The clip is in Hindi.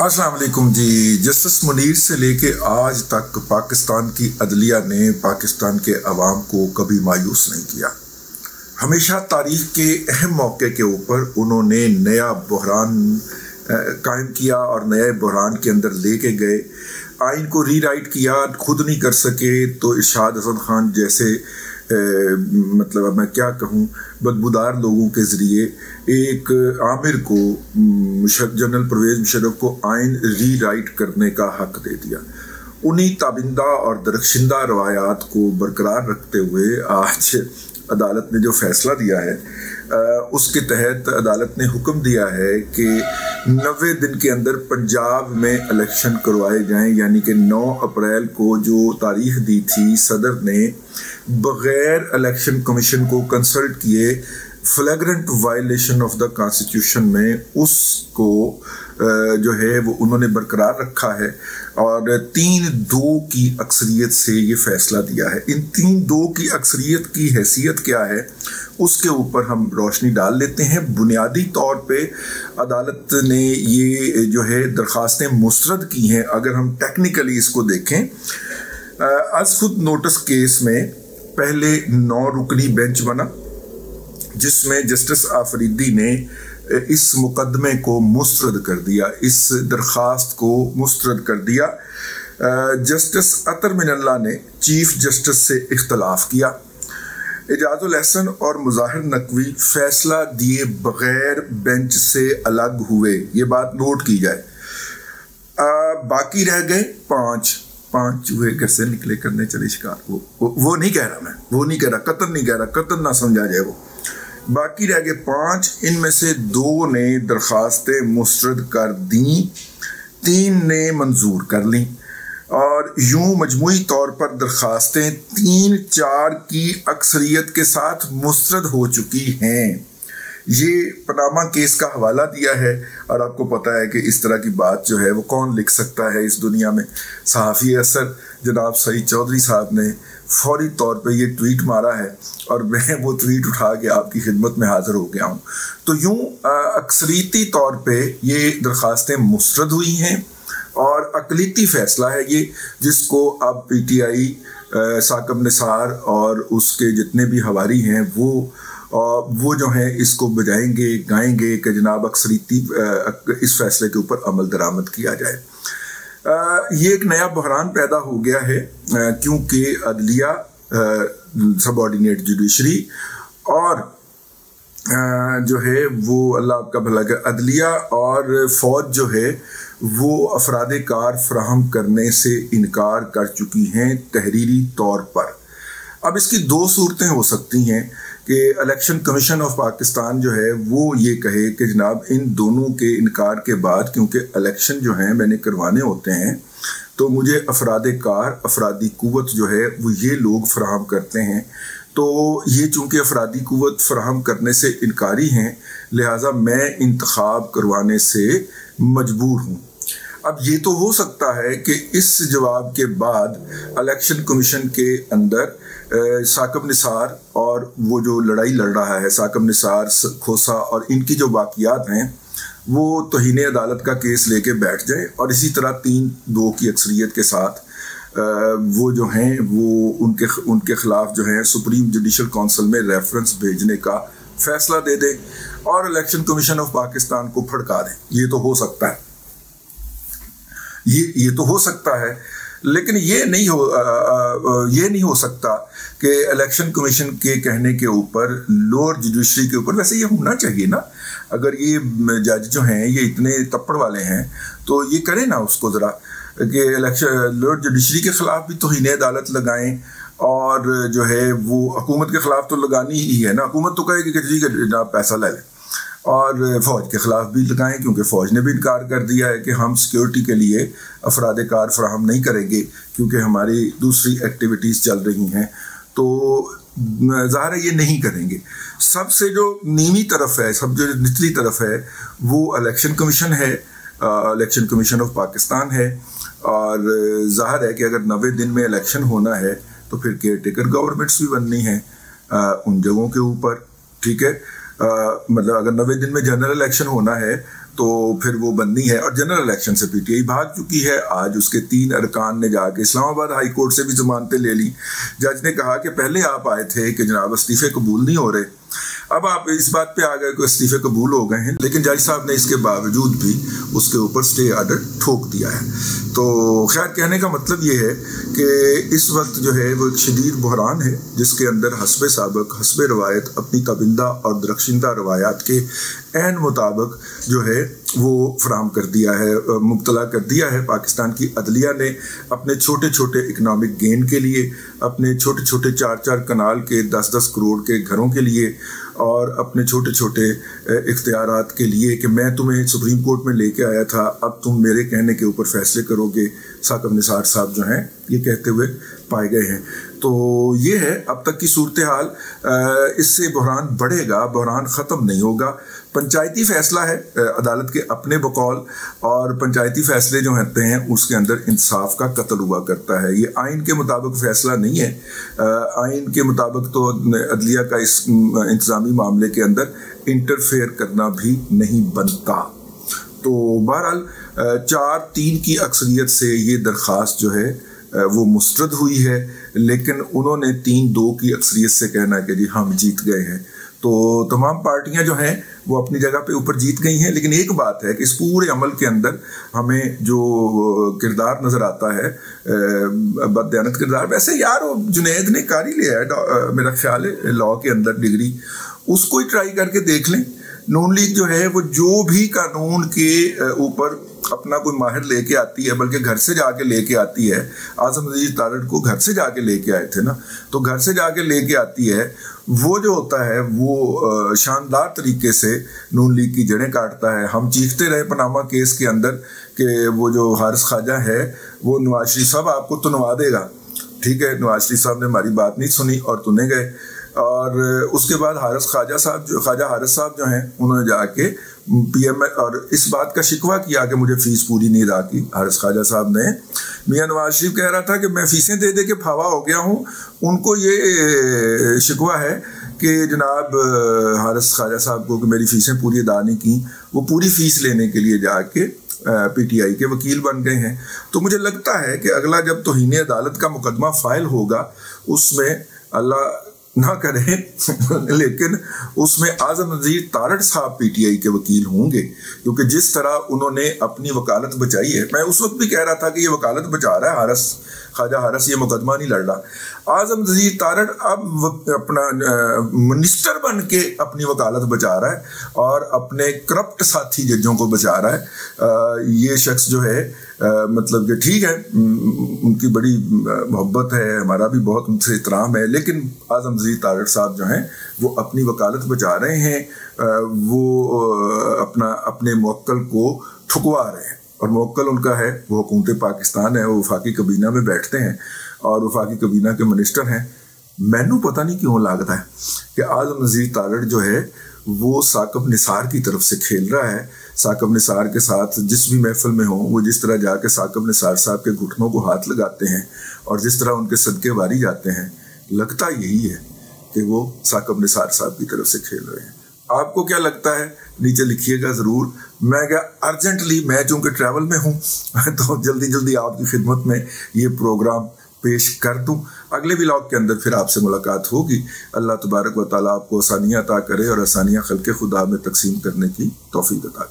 अस्सलाम वालेकुम जी। जस्टिस मुनीर से लेके आज तक पाकिस्तान की अदलिया ने पाकिस्तान के अवाम को कभी मायूस नहीं किया। हमेशा तारीख के अहम मौके के ऊपर उन्होंने नया बहरान कायम किया और नए बहरान के अंदर लेके गए। आइन को रीराइट किया, खुद नहीं कर सके तो इरशाद हसन खान जैसे मतलब मैं क्या कहूँ बदबूदार लोगों के ज़रिए एक आमिर को जनरल परवेज़ मुशर्रफ को आइन रीराइट करने का हक दे दिया। उन्हीं ताबिंदा और दरख्शिंदा रवायात को बरकरार रखते हुए आज अदालत ने जो फैसला दिया है उसके तहत अदालत ने हुक्म दिया है कि 90 दिन के अंदर पंजाब में इलेक्शन करवाए जाएं, यानी कि 9 अप्रैल को जो तारीख दी थी सदर ने बग़ैर इलेक्शन कमीशन को कंसल्ट किए फ्लैग्रेंट वायलेशन ऑफ द कॉन्स्टिट्यूशन में उसको जो है वो उन्होंने बरकरार रखा है और 3-2 की अक्सरियत से ये फैसला दिया है। इन 3-2 की अक्सरियत की हैसियत क्या है उसके ऊपर हम रोशनी डाल लेते हैं। बुनियादी तौर पे अदालत ने ये जो है दरख्वास्तें मुस्तरद की हैं। अगर हम टेक्निकली इसको देखें, आज खुद नोटिस केस में पहले 9 रुकनी बेंच बना जिसमें जस्टिस आफरीदी ने इस मुकदमे को मुस्तरद कर दिया, इस दरख्वास्त को मुस्तरद कर दिया। जस्टिस अतर मिनल्ला ने चीफ जस्टिस से इख्तलाफ किया। एजाजुल अहसन और मुज़ाहिर नकवी फैसला दिए बगैर बेंच से अलग हुए, ये बात नोट की जाए। बाकी रह गए 5 चूहे घर से निकले करने चले शिकार। वो नहीं कह रहा मैं, वो नहीं कह रहा, कतल नहीं कह रहा, कतल ना समझा जाए वो। बाकी रह गए 5, इनमें से 2 ने दरख्वास्तें मुस्तरद कर दी, 3 ने मंजूर कर ली और यूं मजमूई तौर पर दरख्वास्तें 3-4 की अक्सरियत के साथ मुस्तरद हो चुकी हैं। ये पनामा केस का हवाला दिया है और आपको पता है कि इस तरह की बात जो है वो कौन लिख सकता है इस दुनिया में। सहाफ़ी असर जनाब सईद चौधरी साहब ने फौरी तौर पे ये ट्वीट मारा है और मैं वो ट्वीट उठा के आपकी खिदमत में हाज़िर हो गया हूँ। तो यूँ अक्सरीती तौर पे ये दरख्वास्तें मुस्तरद हुई हैं और अक़लीती फ़ैसला है ये, जिसको अब PTI साकब निसार और उसके जितने भी हवारी हैं वो जो है इसको बजाएंगे गाएंगे कि जनाब अक्सरीती इस फैसले के ऊपर अमल दरामद किया जाए। ये एक नया बहरान पैदा हो गया है क्योंकि अदलिया सबऑर्डिनेट जुडिशरी और जो है वो अल्लाह आपका भला कर अदलिया और फौज जो है वो अफरादे कार फराहम करने से इनकार कर चुकी हैं तहरीरी तौर पर। अब इसकी 2 सूरतें हो सकती हैं कि इलेक्शन कमीशन ऑफ पाकिस्तान जो है वो ये कहे कि जनाब इन दोनों के इनकार के बाद, क्योंकि इलेक्शन जो हैं मैंने करवाने होते हैं तो मुझे अफरादे कार अफरादी कुव्वत जो है वो ये लोग फराहम करते हैं, तो ये चूँकि अफरादी कुव्वत फराहम करने से इनकारी हैं लिहाजा मैं इंतखाब करवाने से मजबूर हूँ। अब ये तो हो सकता है कि इस जवाब के बाद इलेक्शन कमीशन के अंदर साकब निसार और वो जो लड़ाई लड़ रहा है साकब निसार खोसा और इनकी जो बाकियात हैं वो तौहीन अदालत का केस लेके बैठ जाए और इसी तरह 3-2 की अक्सरियत के साथ वो जो हैं वो उनके ख़िलाफ़ जो है सुप्रीम जुडिशल काउंसिल में रेफरेंस भेजने का फैसला दे दें और इलेक्शन कमीशन ऑफ पाकिस्तान को फड़का दें। ये तो हो सकता है, ये तो हो सकता है, लेकिन ये नहीं हो सकता कि इलेक्शन कमीशन के कहने के ऊपर लोअर जुडिशरी के ऊपर, वैसे ये होना चाहिए ना, अगर ये जज जो हैं ये इतने तप्पड़ वाले हैं तो ये करें ना उसको ज़रा कि इलेक्शन लोअर जुडिशरी के ख़िलाफ़ भी तौहीन अदालत लगाएं और जो है वो हुकूमत के ख़िलाफ़ तो लगानी ही है ना। हुकूमत तो कहेगी कि जी जनाब पैसा ले लें, और फ़ौज के ख़िलाफ़ भी लगाएं क्योंकि फ़ौज ने भी इनकार कर दिया है कि हम सिक्योरिटी के लिए अफराद कार फराहम नहीं करेंगे क्योंकि हमारी दूसरी एक्टिविटीज़ चल रही हैं, तो ज़ाहिर है ये नहीं करेंगे। सबसे जो नीवी तरफ है, सब जो निचली तरफ है वो इलेक्शन कमीशन है, इलेक्शन कमीशन ऑफ पाकिस्तान है और ज़ाहिर है कि अगर 90 दिन में इलेक्शन होना है तो फिर केयर टेकर गवर्नमेंट्स भी बननी है उन जगहों के ऊपर, ठीक है। मतलब अगर 90 दिन में जनरल इलेक्शन होना है तो फिर वो बननी है। और जनरल इलेक्शन से पीटीआई भाग चुकी है। आज उसके 3 अरकान ने जाके इस्लामाबाद हाई कोर्ट से भी जमानतें ले ली। जज ने कहा कि पहले आप आए थे कि जनाब इस्तीफे कबूल नहीं हो रहे, अब आप इस बात पे आ गए कि इस्तीफे कबूल हो गए हैं, लेकिन जज साहब ने इसके बावजूद भी उसके ऊपर स्टे ऑर्डर ठोक दिया है। तो खैर, कहने का मतलब ये है कि इस वक्त जो है वो एक शदीद बहरान है, जिसके अंदर हस्बे साबक हस्बे रवायत अपनी तबिंदा और दरख्शिंदा रवायात के ऐन मुताबिक जो है वो फराहम कर दिया है, मुब्तला कर दिया है। पाकिस्तान की अदलिया ने अपने छोटे छोटे इकनॉमिक गेन के लिए, अपने छोटे छोटे 4-4 कनाल के 10-10 करोड़ के घरों के लिए और अपने छोटे छोटे इख्तियारात के लिए कि मैं तुम्हें सुप्रीम कोर्ट में लेके आया था, अब तुम मेरे कहने के ऊपर फैसले करोगे, साकिब निसार साहब जो हैं ये कहते हुए पाए गए हैं। तो ये है अब तक की सूरत हाल। इससे बहरान बढ़ेगा, बहरान ख़त्म नहीं होगा। पंचायती फैसला है अदालत के अपने बकौल, और पंचायती फैसले जो होते हैं उसके अंदर इंसाफ का कत्ल हुआ करता है। ये आइन के मुताबिक फैसला नहीं है। आइन के मुताबिक तो अदलिया का इस इंतज़ामी मामले के अंदर इंटरफेयर करना भी नहीं बनता। तो बहरहाल 4-3 की अक्सरियत से ये दरख्वास्त जो है वो मुस्तरद हुई है, लेकिन उन्होंने 3-2 की अक्सरियत से कहना कि जी हम जीत गए हैं। तो तमाम पार्टियां जो हैं वो अपनी जगह पे ऊपर जीत गई हैं, लेकिन एक बात है कि इस पूरे अमल के अंदर हमें जो किरदार नज़र आता है, बददयानत किरदार, वैसे यार वो जुनैद ने कारी लिया है मेरा ख्याल है लॉ के अंदर डिग्री, उसको ही ट्राई करके देख लें। नून लीग जो है वो जो भी कानून के ऊपर अपना कोई माहिर लेके आती है, बल्कि घर से जाके लेके आती है, आज़म अजीज तारड़ को घर से जाके लेके आए थे ना, तो घर से जाके लेके आती है, वो जो होता है वो शानदार तरीके से नून लीग की जड़ें काटता है। हम चीखते रहे पनामा केस के अंदर कि वो जो हारिस ख्वाजा है वो नवाज शरीफ साहब आपको तुनवा देगा, ठीक है, नवाज शरीफ साहब ने हमारी बात नहीं सुनी और तुने गए। और उसके बाद ख्वाजा हारिस साहब जो हैं उन्होंने जाके पीएम और इस बात का शिकवा किया कि मुझे फीस पूरी नहीं अदा की। हारिस ख्वाजा साहब ने, मियां नवाज शरीफ कह रहा था कि मैं फीसें दे दे के फावा हो गया हूँ, उनको ये शिकवा है कि जनाब हारिस ख्वाजा साहब को कि मेरी फीसें पूरी अदा नहीं की, वो पूरी फीस लेने के लिए जाके पीटीआई के वकील बन गए हैं। तो मुझे लगता है कि अगला जब तौहीन अदालत का मुकदमा फाइल होगा उसमें अल्लाह ना करे लेकिन उसमें आज़म अजीज तारड़ साहब पीटीआई के वकील होंगे, क्योंकि जिस तरह उन्होंने अपनी वकालत बचाई है, मैं उस वक्त भी कह रहा था कि ये वकालत बचा रहा है ख्वाजा हारिस, ये मुकदमा नहीं लड़ रहा। आज़म अजीज तारड़ अब अपना मिनिस्टर बन के अपनी वकालत बचा रहा है और अपने करप्ट साथी जजों को बचा रहा है। ये शख्स जो है मतलब कि ठीक है, उनकी बड़ी मोहब्बत है, हमारा भी बहुत उनसे एहतराम है, लेकिन आज़म अजीज तारड़ साहब जो हैं वो अपनी वकालत बचा रहे हैं, वो अपने मुवक्किल को ठुकवा रहे हैं। और मुवक्किल उनका है वो हुकूमत पाकिस्तान है, वो वफाकी कबीना में बैठते हैं और वफाकी कबीना के मिनिस्टर हैं। मैनू पता नहीं क्यों लगता है कि आज़म अजीज तारड़ जो है वो साकिब निसार की तरफ से खेल रहा है। साकिब निसार के साथ जिस भी महफिल में हो, वो जिस तरह जाके साकिब निसार साहब के घुटनों को हाथ लगाते हैं और जिस तरह उनके सदके वारी जाते हैं, लगता यही है कि वो साकिब निसार साहब की तरफ से खेल रहे हैं। आपको क्या लगता है नीचे लिखिएगा ज़रूर। मैं क्या अर्जेंटली, मैं चूँकि ट्रैवल में हूँ तो जल्दी जल्दी आपकी खिदमत में ये प्रोग्राम पेश कर दूँ। अगले व्लॉग के अंदर फिर आपसे मुलाकात होगी। अल्लाह तबारक व तआला आपको आसानियाँ अता करे और आसानियाँ खल्क़े खुदा में तकसीम करने की तौफीक अता करे।